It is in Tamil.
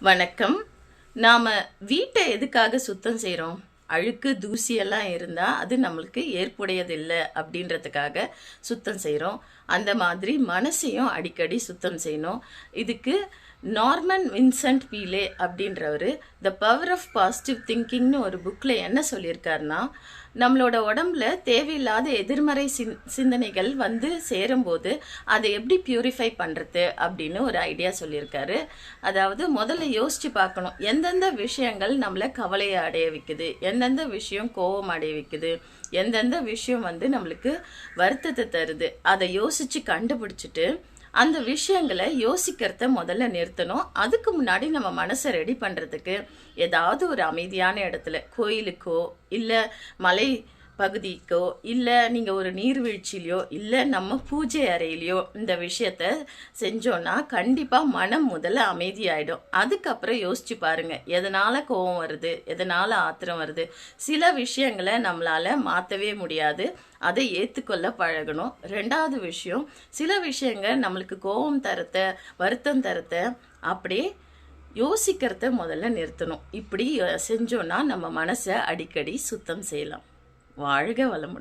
வணக்கம். நாம வீட்டை எதுக்காக சுத்தம் செய்றோம்? அழுக்கு, தூசியெல்லாம் இருந்தா அது நம்மளுக்கு ஏற்புடையதில்லை அப்படின்றதுக்காக சுத்தம் செய்றோம். அந்த மாதிரி மனசையும் அடிக்கடி சுத்தம் செய்யணும். இதுக்கு நார்மன் வின்சென்ட் பீலே அப்படின்றவர் த பவர் ஆஃப் பாசிட்டிவ் திங்கிங்னு ஒரு புக்கில் என்ன சொல்லியிருக்காருன்னா, நம்மளோட உடம்புல தேவையில்லாத எதிர்மறை சிந்தனைகள் வந்து சேரும்போது அதை எப்படி பியூரிஃபை பண்ணுறது அப்படின்னு ஒரு ஐடியா சொல்லியிருக்காரு. அதாவது முதல்ல யோசிச்சு பார்க்கணும், எந்தெந்த விஷயங்கள் நம்மளை கவலையை அடைய வைக்குது, எந்தெந்த விஷயம் கோபம் அடைய வைக்குது, எந்தெந்த விஷயம் வந்து நம்மளுக்கு வருத்தத்தை தருது, அதை யோசிச்சு கண்டுபிடிச்சிட்டு அந்த விஷயங்களை யோசிக்கிறத முதல்ல நிறுத்தணும். அதுக்கு முன்னாடி நம்ம மனசை ரெடி பண்ணுறதுக்கு ஏதாவது ஒரு அமைதியான இடத்துல, கோயிலுக்கோ இல்லை மலை பகுதிக்கோ இல்லை நீங்கள் ஒரு நீர்வீழ்ச்சிலையோ இல்லை நம்ம பூஜை அறையிலையோ இந்த விஷயத்த செஞ்சோன்னா கண்டிப்பாக மனம் முதல்ல அமைதியாயிடும். அதுக்கப்புறம் யோசிச்சு பாருங்க, எதனால் கோபம் வருது, எதனால் ஆத்திரம் வருது. சில விஷயங்களை நம்மளால் மாற்றவே முடியாது, அதை ஏற்றுக்கொள்ள பழகணும். ரெண்டாவது விஷயம், சில விஷயங்கள் நம்மளுக்கு கோபம் தரத்த, வருத்தம் தரத்த அப்படியே யோசிக்கிறத முதல்ல நிறுத்தணும். இப்படி செஞ்சோன்னா நம்ம மனசை அடிக்கடி சுத்தம் செய்யலாம். வாழ்க வளமுடன்.